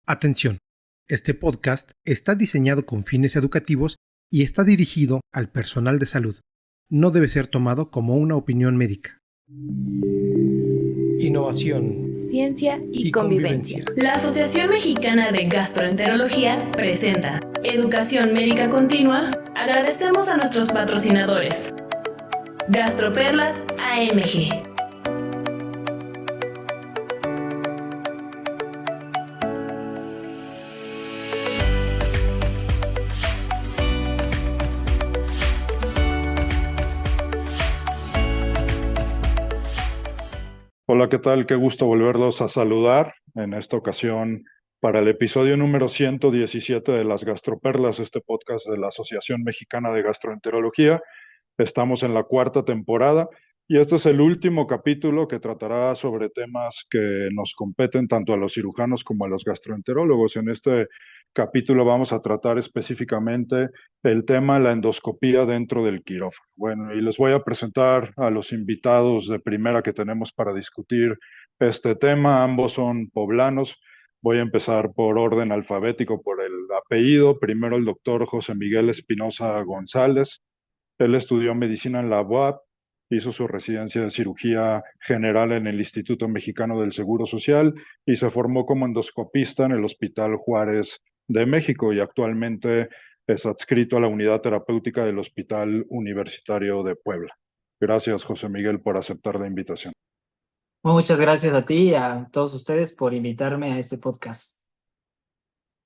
Atención, este podcast está diseñado con fines educativos y está dirigido al personal de salud. No debe ser tomado como una opinión médica. Innovación, ciencia y convivencia. La Asociación Mexicana de Gastroenterología presenta Educación Médica Continua. Agradecemos a nuestros patrocinadores. Gastroperlas AMG. Hola, ¿qué tal? Qué gusto volverlos a saludar en esta ocasión para el episodio número 117 de Las Gastroperlas, este podcast de la Asociación Mexicana de Gastroenterología. Estamos en la cuarta temporada y este es el último capítulo que tratará sobre temas que nos competen tanto a los cirujanos como a los gastroenterólogos. En este capítulo vamos a tratar específicamente el tema de la endoscopía dentro del quirófano. Bueno, y les voy a presentar a los invitados de primera que tenemos para discutir este tema. Ambos son poblanos. Voy a empezar por orden alfabético, por el apellido. Primero el doctor José Miguel Espinosa González. Él estudió medicina en la UAP, hizo su residencia de cirugía general en el Instituto Mexicano del Seguro Social y se formó como endoscopista en el Hospital Juárez de México y actualmente es adscrito a la unidad terapéutica del Hospital Universitario de Puebla. Gracias, José Miguel, por aceptar la invitación. Muchas gracias a ti y a todos ustedes por invitarme a este podcast.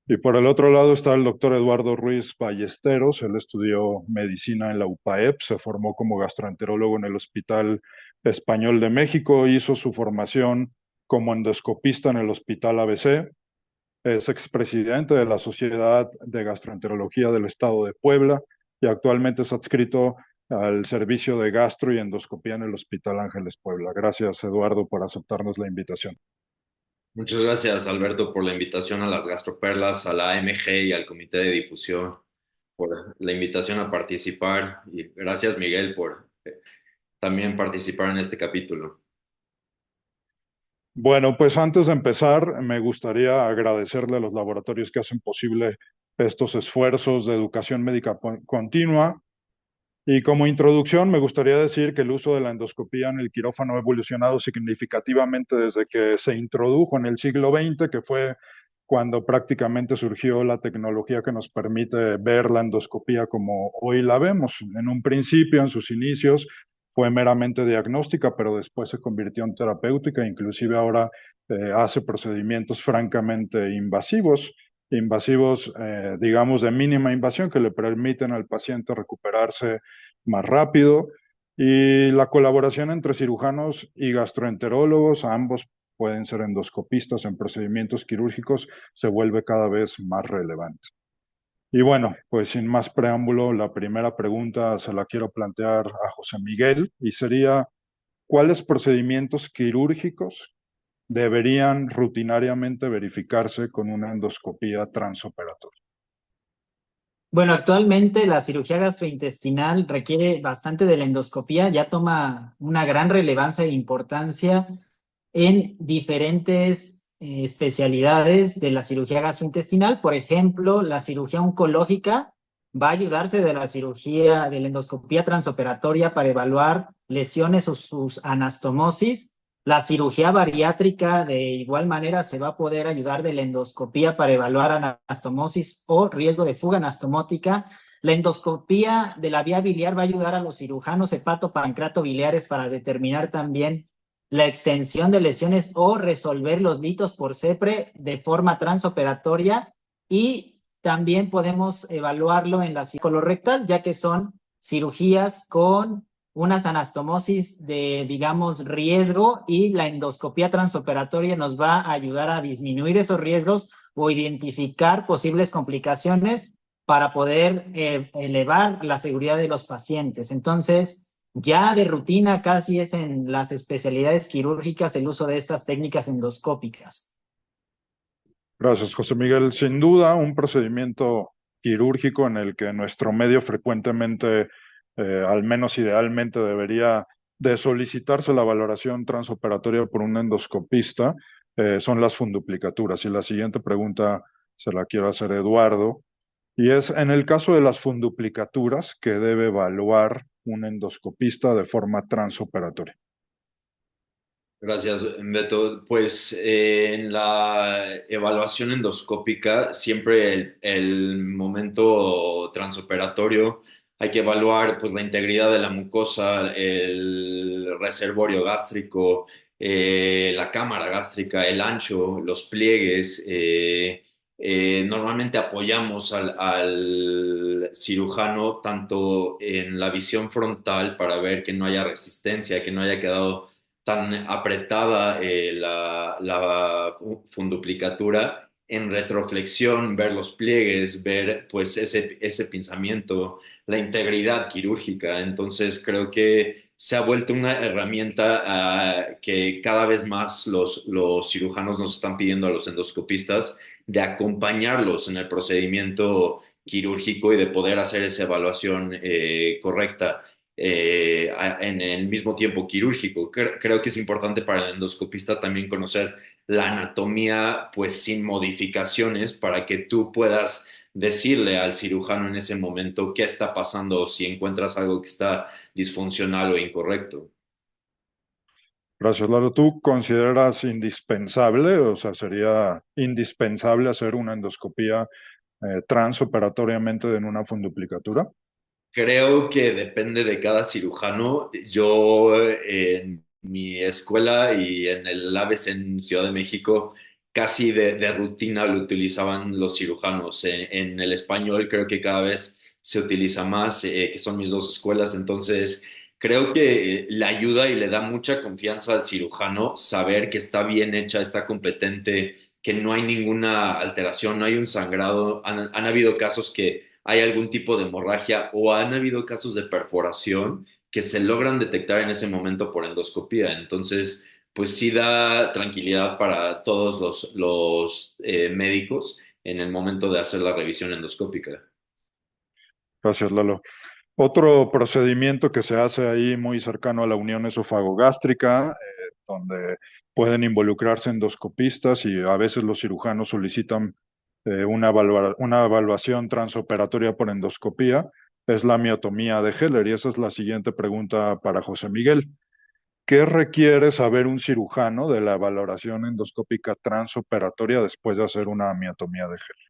Y por el otro lado está el doctor Eduardo Ruiz Ballesteros. Él estudió medicina en la UPAEP, se formó como gastroenterólogo en el Hospital Español de México, hizo su formación como endoscopista en el Hospital ABC, es expresidente de la Sociedad de Gastroenterología del Estado de Puebla y actualmente es adscrito al servicio de gastro y endoscopía en el Hospital Ángeles Puebla. Gracias, Eduardo, por aceptarnos la invitación. Muchas gracias, Alberto, por la invitación a las Gastroperlas, a la AMG y al Comité de Difusión, por la invitación a participar. Y gracias, Miguel, por también participar en este capítulo. Bueno, pues antes de empezar, me gustaría agradecerle a los laboratorios que hacen posible estos esfuerzos de educación médica continua. Y como introducción, me gustaría decir que el uso de la endoscopía en el quirófano ha evolucionado significativamente desde que se introdujo en el siglo XX, que fue cuando prácticamente surgió la tecnología que nos permite ver la endoscopía como hoy la vemos. En un principio, en sus inicios, fue meramente diagnóstica, pero después se convirtió en terapéutica, inclusive ahora hace procedimientos francamente invasivos, digamos, de mínima invasión que le permiten al paciente recuperarse más rápido. Y la colaboración entre cirujanos y gastroenterólogos, ambos pueden ser endoscopistas en procedimientos quirúrgicos, se vuelve cada vez más relevante. Y bueno, pues sin más preámbulo, la primera pregunta se la quiero plantear a José Miguel y sería, ¿cuáles procedimientos quirúrgicos deberían rutinariamente verificarse con una endoscopía transoperatoria? Bueno, actualmente la cirugía gastrointestinal requiere bastante de la endoscopía, ya toma una gran relevancia e importancia en diferentes especialidades de la cirugía gastrointestinal. Por ejemplo, la cirugía oncológica va a ayudarse de la cirugía de la endoscopía transoperatoria para evaluar lesiones o sus anastomosis. La cirugía bariátrica de igual manera se va a poder ayudar de la endoscopía para evaluar anastomosis o riesgo de fuga anastomótica. La endoscopía de la vía biliar va a ayudar a los cirujanos hepatopancreatobiliares para determinar también la extensión de lesiones o resolver los litos por CEPRE de forma transoperatoria, y también podemos evaluarlo en la colorectal, ya que son cirugías con unas anastomosis de, digamos, riesgo, y la endoscopía transoperatoria nos va a ayudar a disminuir esos riesgos o identificar posibles complicaciones para poder elevar la seguridad de los pacientes. Entonces, ya de rutina casi es en las especialidades quirúrgicas el uso de estas técnicas endoscópicas. Gracias, José Miguel. Sin duda, un procedimiento quirúrgico en el que nuestro medio frecuentemente, al menos idealmente, debería de solicitarse la valoración transoperatoria por un endoscopista, son las funduplicaturas. Y la siguiente pregunta se la quiero hacer a Eduardo, y es, en el caso de las funduplicaturas, ¿qué debe evaluar un endoscopista de forma transoperatoria? Gracias, Beto. Pues en la evaluación endoscópica, siempre el momento transoperatorio hay que evaluar pues, la integridad de la mucosa, el reservorio gástrico, la cámara gástrica, el ancho, los pliegues. Normalmente apoyamos al cirujano tanto en la visión frontal para ver que no haya resistencia, que no haya quedado tan apretada la funduplicatura, en retroflexión, ver los pliegues, ver pues ese pinzamiento, la integridad quirúrgica. Entonces creo que se ha vuelto una herramienta que cada vez más los cirujanos nos están pidiendo a los endoscopistas de acompañarlos en el procedimiento quirúrgico y de poder hacer esa evaluación correcta en el mismo tiempo quirúrgico. Creo que es importante para el endoscopista también conocer la anatomía, pues sin modificaciones, para que tú puedas decirle al cirujano en ese momento qué está pasando o si encuentras algo que está disfuncional o incorrecto. Gracias, Lalo. ¿Tú consideras indispensable, o sea, sería indispensable hacer una endoscopía transoperatoriamente en una funduplicatura? Creo que depende de cada cirujano. Yo en mi escuela y en el ABS en Ciudad de México, casi de rutina lo utilizaban los cirujanos. En el español creo que cada vez se utiliza más, que son mis dos escuelas. Entonces, creo que le ayuda y le da mucha confianza al cirujano saber que está bien hecha, está competente, que no hay ninguna alteración, no hay un sangrado. Han habido casos que hay algún tipo de hemorragia o han habido casos de perforación que se logran detectar en ese momento por endoscopía. Entonces, pues sí da tranquilidad para todos los médicos en el momento de hacer la revisión endoscópica. Gracias, Lalo. Otro procedimiento que se hace ahí muy cercano a la unión esofagogástrica, donde pueden involucrarse endoscopistas y a veces los cirujanos solicitan una evaluación transoperatoria por endoscopía, es la miotomía de Heller. Y esa es la siguiente pregunta para José Miguel. ¿Qué requiere saber un cirujano de la valoración endoscópica transoperatoria después de hacer una miotomía de Heller?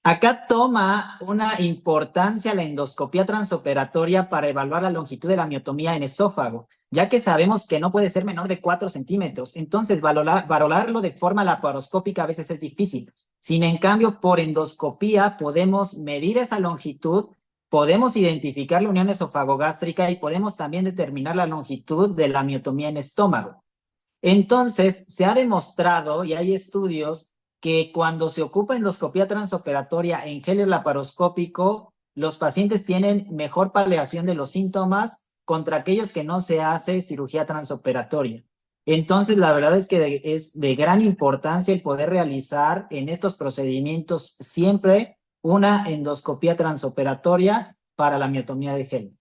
Acá toma una importancia la endoscopía transoperatoria para evaluar la longitud de la miotomía en esófago, ya que sabemos que no puede ser menor de 4 centímetros. Entonces, valorarlo de forma laparoscópica a veces es difícil. Sin en cambio, por endoscopía podemos medir esa longitud, podemos identificar la unión esofagogástrica y podemos también determinar la longitud de la miotomía en estómago. Entonces, se ha demostrado, y hay estudios, que cuando se ocupa endoscopía transoperatoria en Heller laparoscópico, los pacientes tienen mejor paliación de los síntomas contra aquellos que no se hace cirugía transoperatoria. Entonces, la verdad es que es de gran importancia el poder realizar en estos procedimientos siempre una endoscopía transoperatoria para la miotomía de Heller.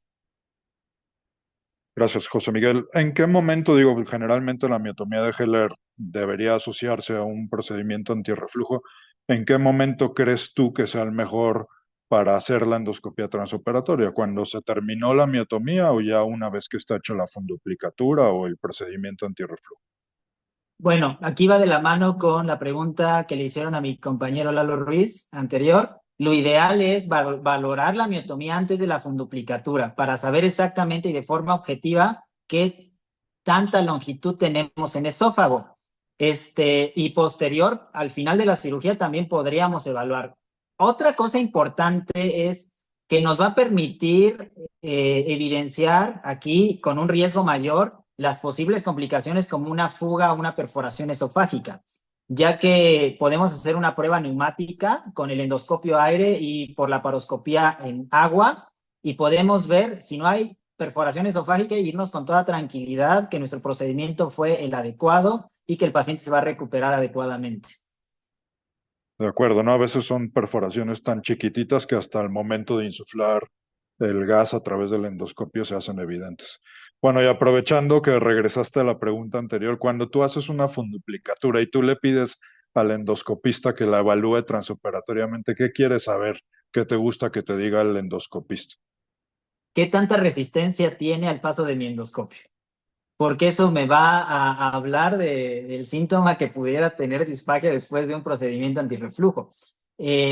Gracias, José Miguel. ¿En qué momento, generalmente la miotomía de Heller debería asociarse a un procedimiento antirreflujo? ¿En qué momento crees tú que sea el mejor para hacer la endoscopía transoperatoria? ¿Cuando se terminó la miotomía o ya una vez que está hecha la funduplicatura o el procedimiento antirreflujo? Bueno, aquí va de la mano con la pregunta que le hicieron a mi compañero Lalo Ruiz anterior. Lo ideal es valorar la miotomía antes de la funduplicatura para saber exactamente y de forma objetiva qué tanta longitud tenemos en esófago. Y posterior, al final de la cirugía, también podríamos evaluar. Otra cosa importante es que nos va a permitir evidenciar aquí con un riesgo mayor las posibles complicaciones como una fuga o una perforación esofágica, ya que podemos hacer una prueba neumática con el endoscopio aire y por la paroscopía en agua y podemos ver si no hay perforación esofágica y irnos con toda tranquilidad que nuestro procedimiento fue el adecuado y que el paciente se va a recuperar adecuadamente. De acuerdo, ¿no? A veces son perforaciones tan chiquititas que hasta el momento de insuflar el gas a través del endoscopio se hacen evidentes. Bueno, y aprovechando que regresaste a la pregunta anterior, cuando tú haces una funduplicatura y tú le pides al endoscopista que la evalúe transoperatoriamente, ¿qué quieres saber? ¿Qué te gusta que te diga el endoscopista? ¿Qué tanta resistencia tiene al paso de mi endoscopio? Porque eso me va a hablar del síntoma que pudiera tener disfagia después de un procedimiento antirreflujo.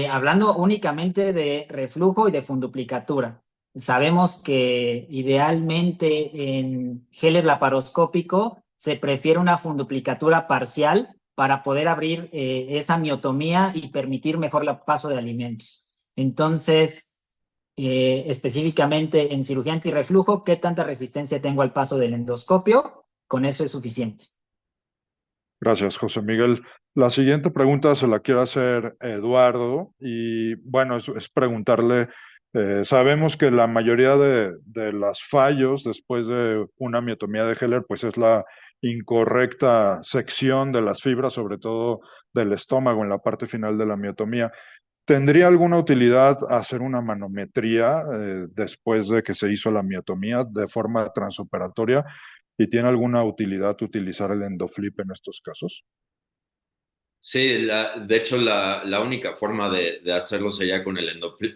Hablando únicamente de reflujo y de funduplicatura. Sabemos que idealmente en geles laparoscópico se prefiere una funduplicatura parcial para poder abrir esa miotomía y permitir mejor el paso de alimentos. Entonces, específicamente en cirugía antirreflujo, ¿qué tanta resistencia tengo al paso del endoscopio? Con eso es suficiente. Gracias, José Miguel. La siguiente pregunta se la quiero hacer a Eduardo y bueno, es preguntarle, sabemos que la mayoría de las fallos después de una miotomía de Heller, pues es la incorrecta sección de las fibras, sobre todo del estómago en la parte final de la miotomía. ¿Tendría alguna utilidad hacer una manometría después de que se hizo la miotomía de forma transoperatoria? ¿Y tiene alguna utilidad utilizar el endoflip en estos casos? Sí, de hecho la única forma de hacerlo sería con el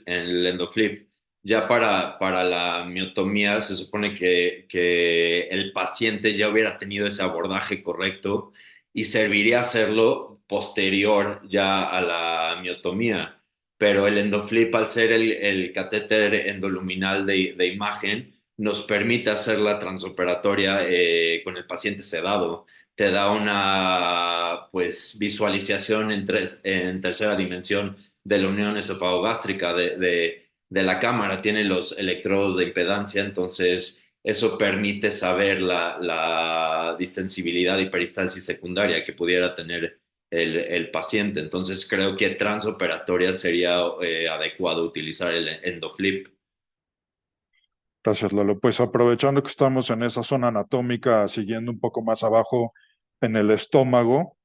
endoflip. Ya para la miotomía se supone que el paciente ya hubiera tenido ese abordaje correcto y serviría hacerlo posterior ya a la miotomía. Pero el endoflip, al ser el catéter endoluminal de imagen, nos permite hacer la transoperatoria con el paciente sedado. Te da una pues visualización en tercera dimensión de la unión esofagogástrica de la cámara, tiene los electrodos de impedancia, entonces eso permite saber la distensibilidad y peristalsis secundaria que pudiera tener el paciente. Entonces creo que transoperatoria sería adecuado utilizar el endoflip. Gracias, Lalo. Pues aprovechando que estamos en esa zona anatómica, siguiendo un poco más abajo en el estómago,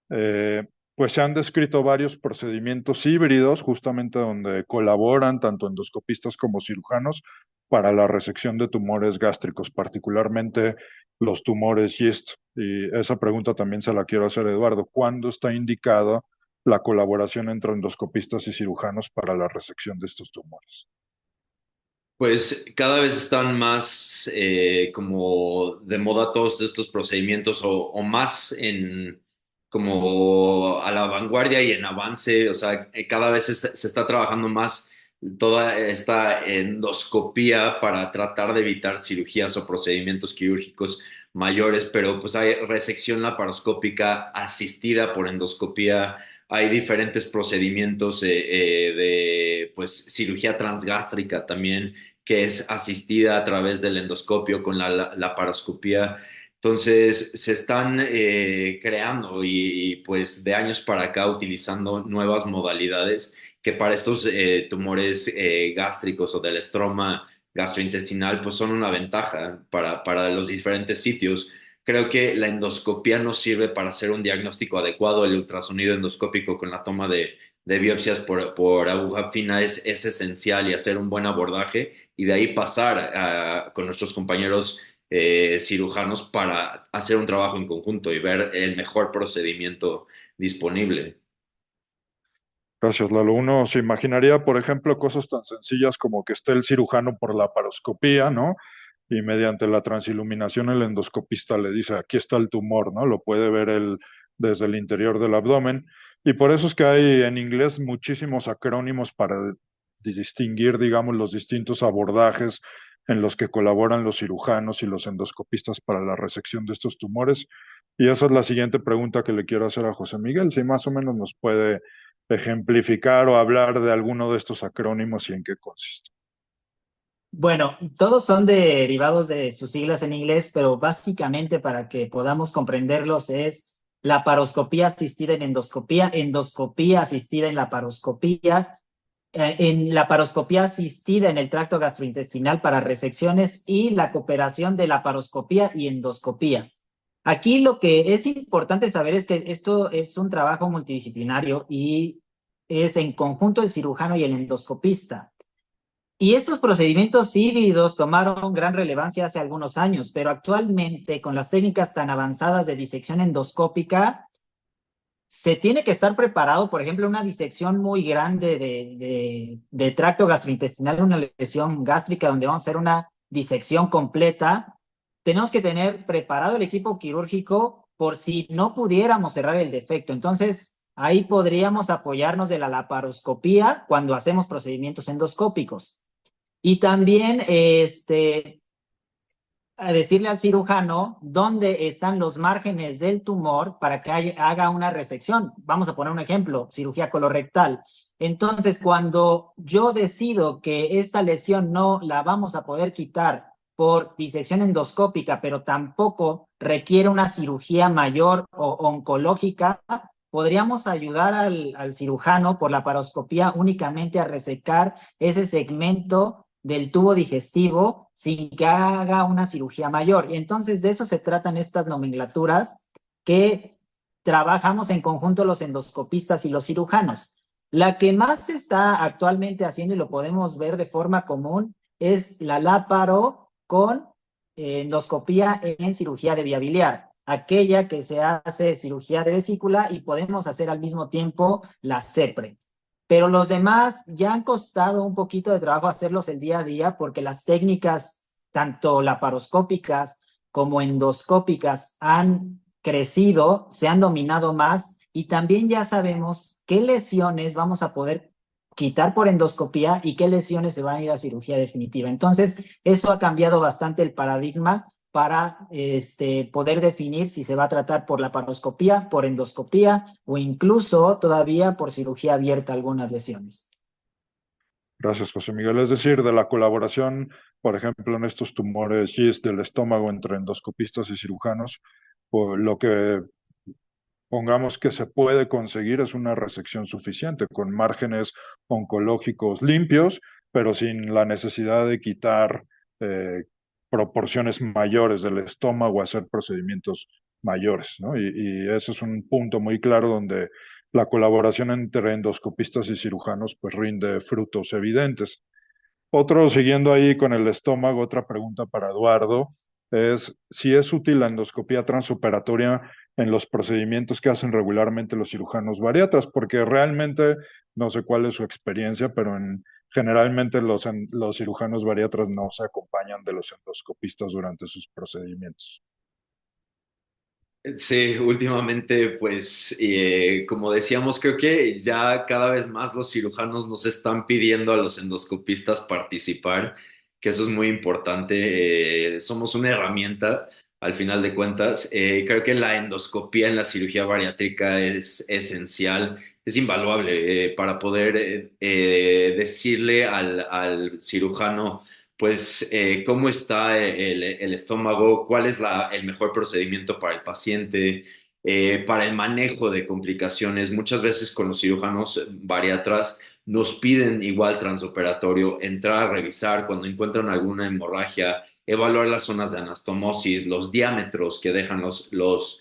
pues se han descrito varios procedimientos híbridos, justamente donde colaboran tanto endoscopistas como cirujanos para la resección de tumores gástricos, particularmente los tumores GIST. Y esa pregunta también se la quiero hacer a Eduardo. ¿Cuándo está indicada la colaboración entre endoscopistas y cirujanos para la resección de estos tumores? Pues cada vez están más como de moda todos estos procedimientos o más en como a la vanguardia y en avance, o sea, cada vez se está trabajando más toda esta endoscopía para tratar de evitar cirugías o procedimientos quirúrgicos mayores, pero pues hay resección laparoscópica asistida por endoscopía, hay diferentes procedimientos de pues cirugía transgástrica también que es asistida a través del endoscopio con la laparoscopía. Entonces, se están creando pues de años para acá utilizando nuevas modalidades que para estos tumores gástricos o del estroma gastrointestinal pues son una ventaja para los diferentes sitios. Creo que la endoscopía nos sirve para hacer un diagnóstico adecuado. El ultrasonido endoscópico con la toma de biopsias por aguja fina es esencial y hacer un buen abordaje y de ahí pasar con nuestros compañeros cirujanos para hacer un trabajo en conjunto y ver el mejor procedimiento disponible. Gracias, Lalo. Uno se imaginaría, por ejemplo, cosas tan sencillas como que esté el cirujano por la laparoscopía, ¿no? Y mediante la transiluminación el endoscopista le dice, aquí está el tumor, ¿no? Lo puede ver él desde el interior del abdomen. Y por eso es que hay en inglés muchísimos acrónimos para distinguir, digamos, los distintos abordajes en los que colaboran los cirujanos y los endoscopistas para la resección de estos tumores. Y esa es la siguiente pregunta que le quiero hacer a José Miguel, si más o menos nos puede ejemplificar o hablar de alguno de estos acrónimos y en qué consiste. Bueno, todos son derivados de sus siglas en inglés, pero básicamente para que podamos comprenderlos es laparoscopía asistida en endoscopía, endoscopía asistida en laparoscopía, en laparoscopía asistida en el tracto gastrointestinal para resecciones y la cooperación de laparoscopía y endoscopía. Aquí lo que es importante saber es que esto es un trabajo multidisciplinario y es en conjunto el cirujano y el endoscopista. Y estos procedimientos híbridos tomaron gran relevancia hace algunos años, pero actualmente con las técnicas tan avanzadas de disección endoscópica, se tiene que estar preparado, por ejemplo, una disección muy grande de tracto gastrointestinal, una lesión gástrica donde vamos a hacer una disección completa. Tenemos que tener preparado el equipo quirúrgico por si no pudiéramos cerrar el defecto. Entonces, ahí podríamos apoyarnos de la laparoscopía cuando hacemos procedimientos endoscópicos. Y también a decirle al cirujano dónde están los márgenes del tumor para que haga una resección. Vamos a poner un ejemplo, cirugía colorectal. Entonces, cuando yo decido que esta lesión no la vamos a poder quitar por disección endoscópica, pero tampoco requiere una cirugía mayor o oncológica, podríamos ayudar al cirujano por la paroscopía únicamente a resecar ese segmento del tubo digestivo sin que haga una cirugía mayor. Y entonces de eso se tratan estas nomenclaturas que trabajamos en conjunto los endoscopistas y los cirujanos. La que más se está actualmente haciendo y lo podemos ver de forma común es la láparo con endoscopía en cirugía de vía biliar, aquella que se hace cirugía de vesícula y podemos hacer al mismo tiempo la CEPRE. Pero los demás ya han costado un poquito de trabajo hacerlos el día a día porque las técnicas, tanto laparoscópicas como endoscópicas, han crecido, se han dominado más y también ya sabemos qué lesiones vamos a poder quitar por endoscopía y qué lesiones se van a ir a cirugía definitiva. Entonces, eso ha cambiado bastante el paradigma para poder definir si se va a tratar por laparoscopía, por endoscopía o incluso todavía por cirugía abierta algunas lesiones. Gracias, José Miguel. Es decir, de la colaboración, por ejemplo, en estos tumores GIST del estómago entre endoscopistas y cirujanos, pues lo que pongamos que se puede conseguir es una resección suficiente, con márgenes oncológicos limpios, pero sin la necesidad de quitar eh, proporciones mayores del estómago, hacer procedimientos mayores, ¿no? Y eso es un punto muy claro donde la colaboración entre endoscopistas y cirujanos pues rinde frutos evidentes. Otro, siguiendo ahí con el estómago, otra pregunta para Eduardo es si es útil la endoscopía transoperatoria en los procedimientos que hacen regularmente los cirujanos bariatras, porque realmente no sé cuál es su experiencia, pero generalmente los cirujanos bariatras no se acompañan de los endoscopistas durante sus procedimientos. Sí, últimamente, pues, como decíamos, creo que ya cada vez más los cirujanos nos están pidiendo a los endoscopistas participar, que eso es muy importante. Somos una herramienta, al final de cuentas. Creo que la endoscopía en la cirugía bariátrica es esencial, es invaluable, para poder decirle al cirujano pues cómo está el estómago, cuál es el mejor procedimiento para el paciente, para el manejo de complicaciones. Muchas veces con los cirujanos bariatras nos piden igual transoperatorio, entrar a revisar cuando encuentran alguna hemorragia, evaluar las zonas de anastomosis, los diámetros que dejan los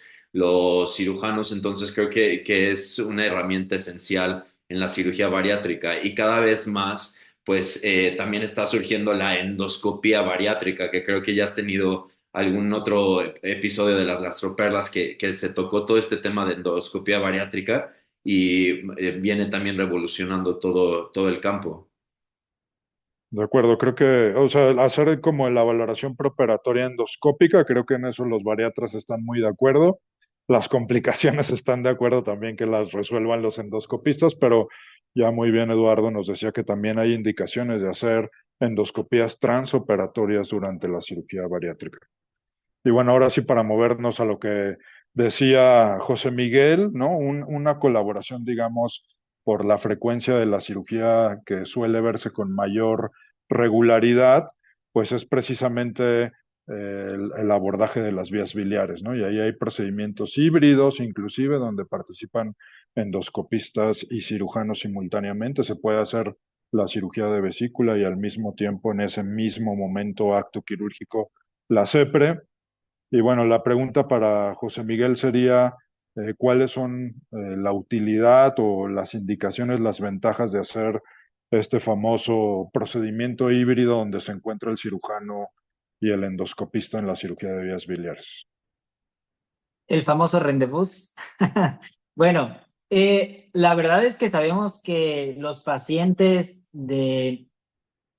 cirujanos. Entonces creo que es una herramienta esencial en la cirugía bariátrica y cada vez más pues también está surgiendo la endoscopía bariátrica, que creo que ya has tenido algún otro episodio de las gastroperlas que se tocó todo este tema de endoscopía bariátrica y viene también revolucionando todo el campo. De acuerdo, creo que, o sea, hacer como la valoración preoperatoria endoscópica, creo que en eso los bariatras están muy de acuerdo. Las complicaciones están de acuerdo también que las resuelvan los endoscopistas, pero ya muy bien Eduardo nos decía que también hay indicaciones de hacer endoscopías transoperatorias durante la cirugía bariátrica. Y bueno, ahora sí para movernos a lo que decía José Miguel, ¿no? Una colaboración, digamos, por la frecuencia de la cirugía que suele verse con mayor regularidad, pues es precisamente el abordaje de las vías biliares, ¿no? Y ahí hay procedimientos híbridos, inclusive, donde participan endoscopistas y cirujanos simultáneamente. Se puede hacer la cirugía de vesícula y al mismo tiempo, en ese mismo momento, acto quirúrgico, la CEPRE. Y bueno, la pregunta para José Miguel sería, ¿cuáles son la utilidad o las indicaciones, las ventajas de hacer este famoso procedimiento híbrido donde se encuentra el cirujano y el endoscopista en la cirugía de vías biliares? El famoso rendezvous. Bueno, la verdad es que sabemos que los pacientes de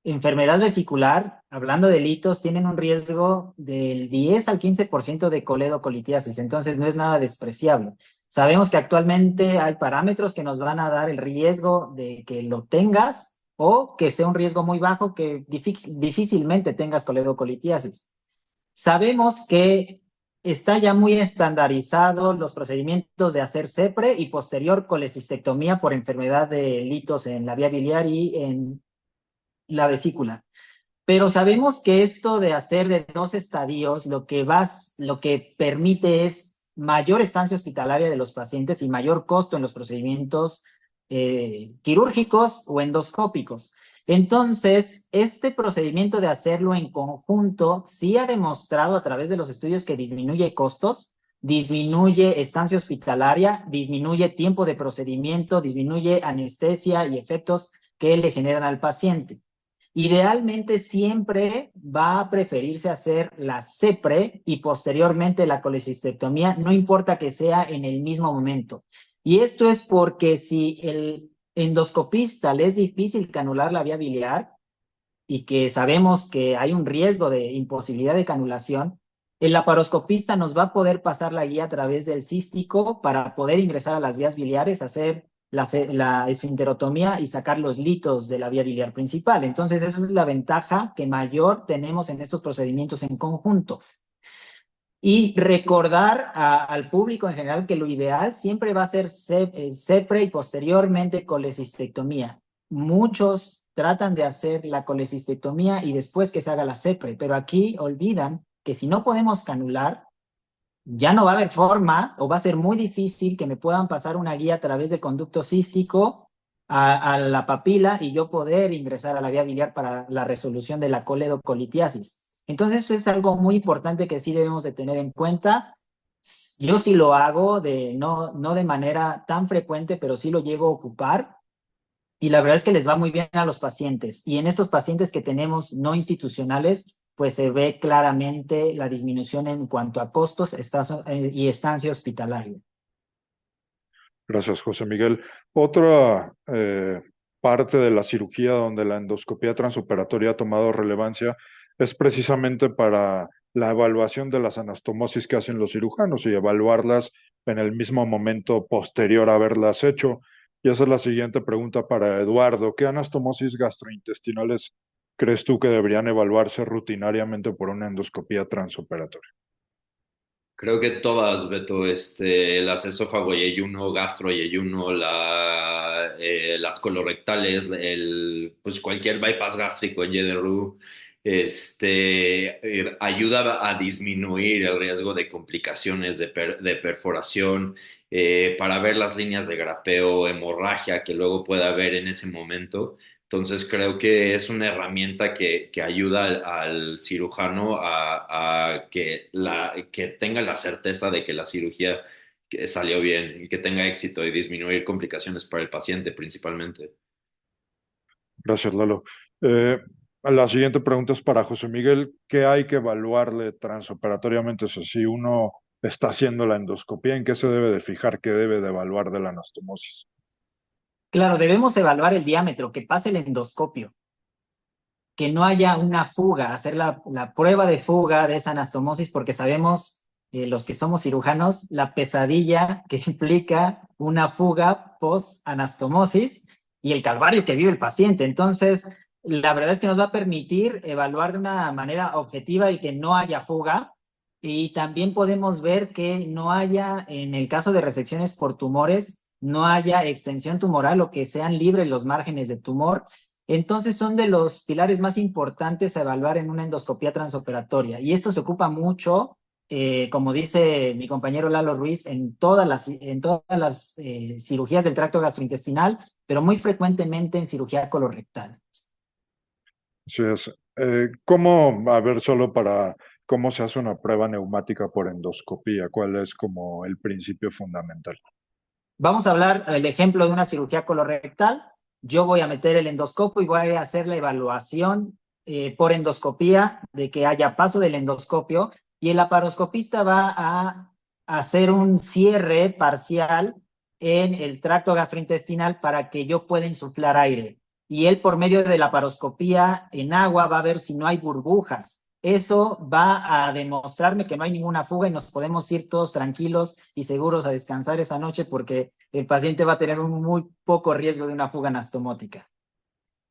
enfermedad vesicular, hablando de litos, tienen un riesgo del 10 al 15% de coledocolitiasis, entonces no es nada despreciable. Sabemos que actualmente hay parámetros que nos van a dar el riesgo de que lo tengas o que sea un riesgo muy bajo que difícilmente tengas coledocolitiasis. Sabemos que está ya muy estandarizado los procedimientos de hacer CEPRE y posterior colecistectomía por enfermedad de litos en la vía biliar y en la vesícula. Pero sabemos que esto de hacer de 2 estadios lo que permite es mayor estancia hospitalaria de los pacientes y mayor costo en los procedimientos quirúrgicos o endoscópicos. Entonces, este procedimiento de hacerlo en conjunto sí ha demostrado a través de los estudios que disminuye costos, disminuye estancia hospitalaria, disminuye tiempo de procedimiento, disminuye anestesia y efectos que le generan al paciente. Idealmente siempre va a preferirse hacer la CEPRE y posteriormente la colecistectomía, no importa que sea en el mismo momento. Y esto es porque si el endoscopista le es difícil canular la vía biliar y que sabemos que hay un riesgo de imposibilidad de canulación, el laparoscopista nos va a poder pasar la guía a través del cístico para poder ingresar a las vías biliares, hacer la esfinterotomía y sacar los litos de la vía biliar principal. Entonces, esa es la ventaja que mayor tenemos en estos procedimientos en conjunto. Y recordar al público en general que lo ideal siempre va a ser CEPRE y posteriormente colecistectomía. Muchos tratan de hacer la colecistectomía y después que se haga la CEPRE, pero aquí olvidan que si no podemos canular, ya no va a haber forma o va a ser muy difícil que me puedan pasar una guía a través de conducto cístico a la papila y yo poder ingresar a la vía biliar para la resolución de la coledocolitiasis. Entonces, eso es algo muy importante que sí debemos de tener en cuenta. Yo sí lo hago, no de manera tan frecuente, pero sí lo llego a ocupar. Y la verdad es que les va muy bien a los pacientes. Y en estos pacientes que tenemos no institucionales, pues se ve claramente la disminución en cuanto a costos y estancia hospitalaria. Gracias, José Miguel. Otra parte de la cirugía donde la endoscopía transoperatoria ha tomado relevancia es precisamente para la evaluación de las anastomosis que hacen los cirujanos y evaluarlas en el mismo momento posterior a haberlas hecho. Y esa es la siguiente pregunta para Eduardo. ¿Qué anastomosis gastrointestinales crees tú que deberían evaluarse rutinariamente por una endoscopía transoperatoria? Creo que todas, Beto, las esófago y ayuno, gastro y ayuno, las colorectales, pues cualquier bypass gástrico en YDRU, ayuda a disminuir el riesgo de complicaciones de perforación, para ver las líneas de grapeo, hemorragia que luego pueda haber en ese momento. Entonces creo que es una herramienta que ayuda al cirujano a que tenga la certeza de que la cirugía que salió bien y que tenga éxito y disminuir complicaciones para el paciente principalmente. Gracias, Lalo. La siguiente pregunta es para José Miguel. ¿Qué hay que evaluarle transoperatoriamente? O sea, si uno está haciendo la endoscopía, ¿en qué se debe de fijar? ¿Qué debe de evaluar de la anastomosis? Claro, debemos evaluar el diámetro, que pase el endoscopio, que no haya una fuga, hacer la prueba de fuga de esa anastomosis, porque sabemos, los que somos cirujanos, la pesadilla que implica una fuga post-anastomosis y el calvario que vive el paciente. Entonces, la verdad es que nos va a permitir evaluar de una manera objetiva y que no haya fuga. Y también podemos ver que no haya, en el caso de resecciones por tumores, no haya extensión tumoral o que sean libres los márgenes de tumor. Entonces son de los pilares más importantes a evaluar en una endoscopía transoperatoria. Y esto se ocupa mucho, como dice mi compañero Lalo Ruiz, en todas las cirugías del tracto gastrointestinal, pero muy frecuentemente en cirugía colorectal. Así es. A ver, solo para cómo se hace una prueba neumática por endoscopía? ¿Cuál es como el principio fundamental? Vamos a hablar el ejemplo de una cirugía colorectal. yo voy a meter el endoscopio y voy a hacer la evaluación por endoscopía de que haya paso del endoscopio, y el laparoscopista va a hacer un cierre parcial en el tracto gastrointestinal para que yo pueda insuflar aire. Y él, por medio de la laparoscopía en agua, va a ver si no hay burbujas. Eso va a demostrarme que no hay ninguna fuga y nos podemos ir todos tranquilos y seguros a descansar esa noche, porque el paciente va a tener un muy poco riesgo de una fuga anastomótica.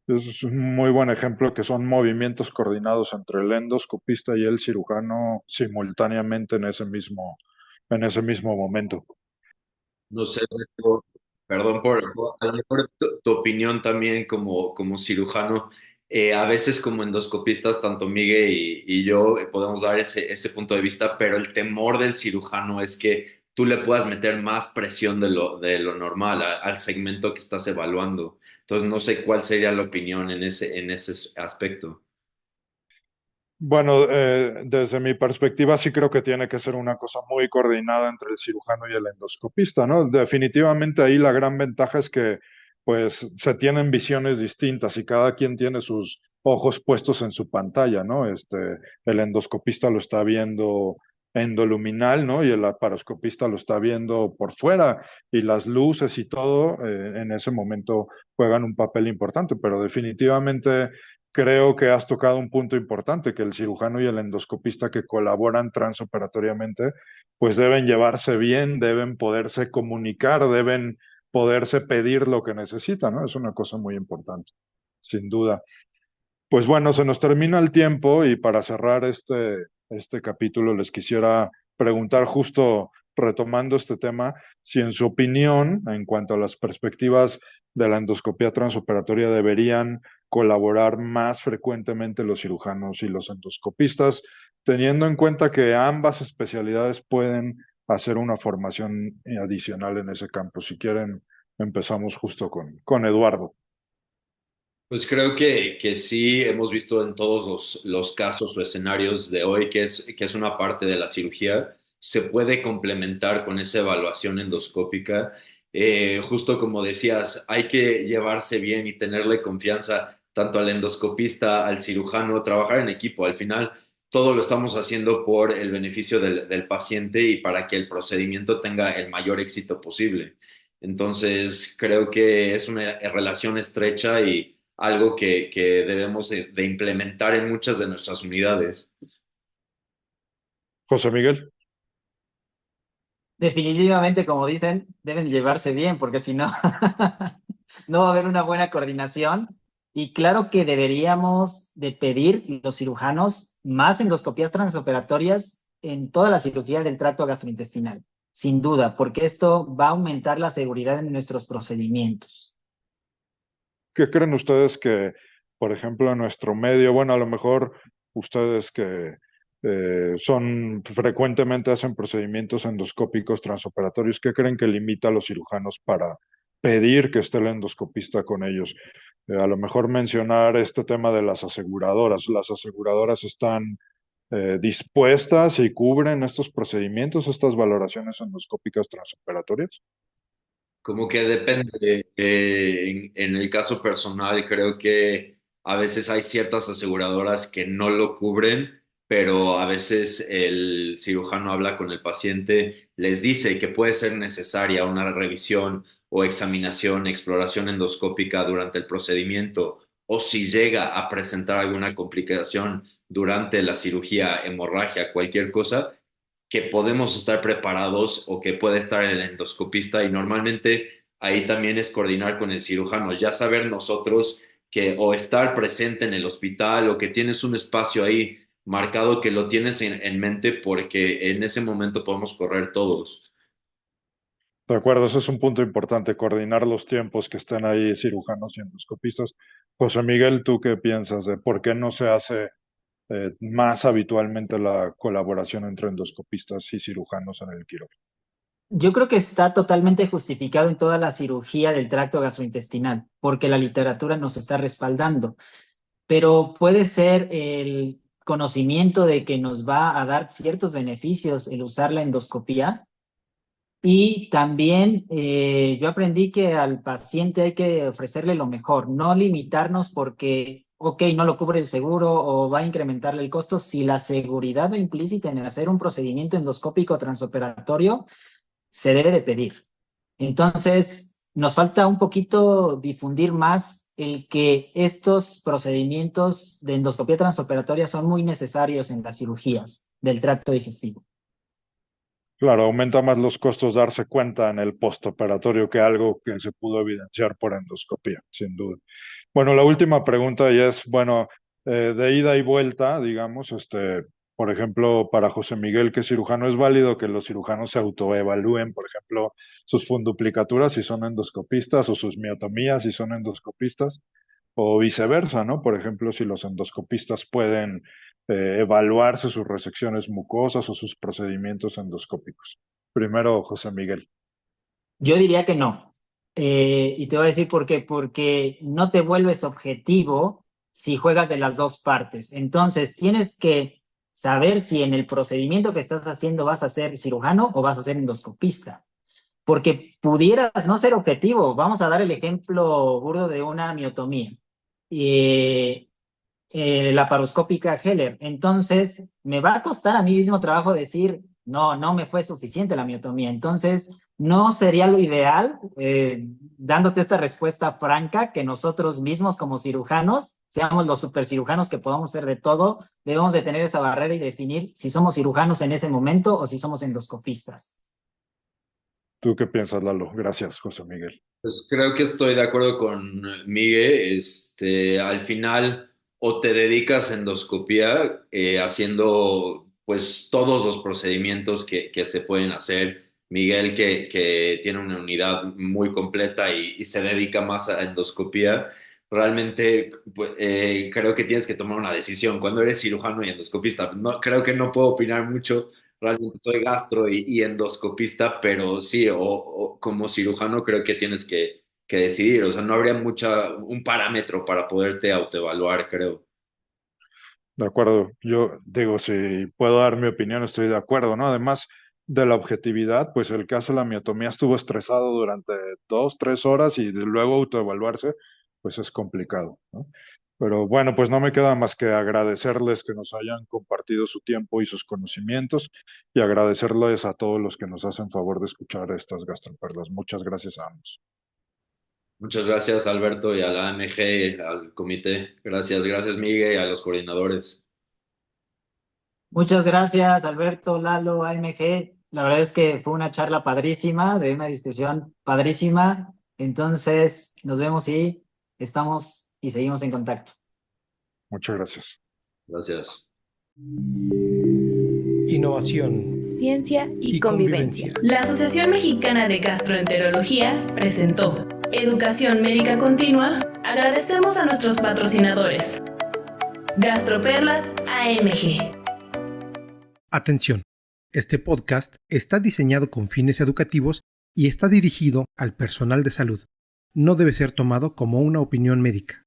Es un muy buen ejemplo que son movimientos coordinados entre el endoscopista y el cirujano simultáneamente en ese mismo momento. No sé, perdón a lo mejor tu opinión también como cirujano. A veces como endoscopistas, tanto Miguel y yo podemos dar ese punto de vista, pero el temor del cirujano es que tú le puedas meter más presión de lo normal al segmento que estás evaluando. Entonces, no sé cuál sería la opinión en ese aspecto. Bueno, desde mi perspectiva sí creo que tiene que ser una cosa muy coordinada entre el cirujano y el endoscopista, ¿no? Definitivamente ahí la gran ventaja es que pues se tienen visiones distintas y cada quien tiene sus ojos puestos en su pantalla, ¿no? El endoscopista lo está viendo endoluminal, ¿no? Y el laparoscopista lo está viendo por fuera, y las luces y todo en ese momento juegan un papel importante, pero definitivamente creo que has tocado un punto importante, que el cirujano y el endoscopista que colaboran transoperatoriamente, pues deben llevarse bien, deben poderse comunicar, deben poderse pedir lo que necesitan, ¿no? Es una cosa muy importante, sin duda. Pues bueno, se nos termina el tiempo y para cerrar este capítulo les quisiera preguntar, justo retomando este tema, si en su opinión, en cuanto a las perspectivas de la endoscopía transoperatoria, deberían colaborar más frecuentemente los cirujanos y los endoscopistas, teniendo en cuenta que ambas especialidades pueden hacer una formación adicional en ese campo. Si quieren, empezamos justo con Eduardo. Pues creo que sí hemos visto en todos los casos o escenarios de hoy que es una parte de la cirugía, se puede complementar con esa evaluación endoscópica. Justo como decías, hay que llevarse bien y tenerle confianza tanto al endoscopista, al cirujano, trabajar en equipo. Al final, todo lo estamos haciendo por el beneficio del paciente y para que el procedimiento tenga el mayor éxito posible. Entonces, creo que es una relación estrecha y algo que debemos de implementar en muchas de nuestras unidades. José Miguel. Definitivamente, como dicen, deben llevarse bien, porque si no, no va a haber una buena coordinación. Y claro que deberíamos de pedir los cirujanos más endoscopías transoperatorias en toda la cirugía del tracto gastrointestinal, sin duda, porque esto va a aumentar la seguridad en nuestros procedimientos. ¿Qué creen ustedes que, por ejemplo, en nuestro medio, bueno, a lo mejor ustedes que frecuentemente hacen procedimientos endoscópicos transoperatorios, ¿qué creen que limita a los cirujanos para pedir que esté el endoscopista con ellos? A lo mejor mencionar este tema de las aseguradoras. ¿Las aseguradoras están dispuestas y cubren estos procedimientos, estas valoraciones endoscópicas transoperatorias? Como que depende. En el caso personal, creo que a veces hay ciertas aseguradoras que no lo cubren, pero a veces el cirujano habla con el paciente, les dice que puede ser necesaria una revisión o examinación, exploración endoscópica durante el procedimiento, o si llega a presentar alguna complicación durante la cirugía, hemorragia, cualquier cosa que podemos estar preparados o que puede estar el endoscopista, y normalmente ahí también es coordinar con el cirujano, ya saber nosotros que o estar presente en el hospital o que tienes un espacio ahí marcado que lo tienes en mente porque en ese momento podemos correr todos. De acuerdo, ese es un punto importante, coordinar los tiempos que estén ahí cirujanos y endoscopistas. José Miguel, ¿tú qué piensas de por qué no se hace más habitualmente la colaboración entre endoscopistas y cirujanos en el quirófano? Yo creo que está totalmente justificado en toda la cirugía del tracto gastrointestinal, porque la literatura nos está respaldando, pero puede ser el conocimiento de que nos va a dar ciertos beneficios el usar la endoscopía. Y también yo aprendí que al paciente hay que ofrecerle lo mejor, no limitarnos porque, ok, no lo cubre el seguro o va a incrementarle el costo. Si la seguridad va implícita en hacer un procedimiento endoscópico transoperatorio, se debe de pedir. Entonces, nos falta un poquito difundir más el que estos procedimientos de endoscopía transoperatoria son muy necesarios en las cirugías del tracto digestivo. Claro, aumenta más los costos darse cuenta en el postoperatorio que algo que se pudo evidenciar por endoscopía, sin duda. Bueno, la última pregunta ya es, bueno, de ida y vuelta, digamos, por ejemplo, para José Miguel, que es cirujano, es válido que los cirujanos se autoevalúen, por ejemplo, sus funduplicaturas si son endoscopistas o sus miotomías si son endoscopistas, o viceversa, ¿no? Por ejemplo, si los endoscopistas pueden evaluarse sus resecciones mucosas o sus procedimientos endoscópicos. Primero, José Miguel. Yo diría que no. Y te voy a decir por qué. Porque no te vuelves objetivo si juegas de las dos partes. Entonces, tienes que saber si en el procedimiento que estás haciendo vas a ser cirujano o vas a ser endoscopista. Porque pudieras no ser objetivo. Vamos a dar el ejemplo burdo de una miotomía. Laparoscópica Heller. Entonces, me va a costar a mí mismo trabajo decir, no me fue suficiente la miotomía. Entonces, no sería lo ideal, dándote esta respuesta franca, que nosotros mismos como cirujanos seamos los supercirujanos que podamos ser de todo. Debemos de tener esa barrera y definir si somos cirujanos en ese momento o si somos endoscopistas. ¿Tú qué piensas, Lalo? Gracias, José Miguel. Pues creo que estoy de acuerdo con Miguel. Al final, o te dedicas a endoscopía haciendo pues todos los procedimientos que se pueden hacer. Miguel, que tiene una unidad muy completa y se dedica más a endoscopía, realmente pues, creo que tienes que tomar una decisión. Cuando eres cirujano y endoscopista, no, creo que no puedo opinar mucho. Realmente soy gastro y endoscopista, pero sí, o como cirujano creo que tienes que decidir. O sea, no habría un parámetro para poderte autoevaluar, creo. De acuerdo, yo digo, si puedo dar mi opinión, estoy de acuerdo, ¿no? Además de la objetividad, pues el caso de la miotomía estuvo estresado durante 2, 3 horas y de luego autoevaluarse, pues es complicado, ¿no? Pero bueno, pues no me queda más que agradecerles que nos hayan compartido su tiempo y sus conocimientos y agradecerles a todos los que nos hacen favor de escuchar estas gastroperlas. Muchas gracias a ambos. Muchas gracias, Alberto, y a la AMG, al comité. Gracias, Miguel, y a los coordinadores. Muchas gracias, Alberto, Lalo, AMG. La verdad es que fue una charla padrísima, de una discusión padrísima. Entonces, nos vemos y estamos y seguimos en contacto. Muchas gracias. Gracias. Innovación, ciencia y convivencia. La Asociación Mexicana de Gastroenterología presentó Educación Médica Continua. Agradecemos a nuestros patrocinadores. Gastroperlas AMG. Atención, este podcast está diseñado con fines educativos y está dirigido al personal de salud. No debe ser tomado como una opinión médica.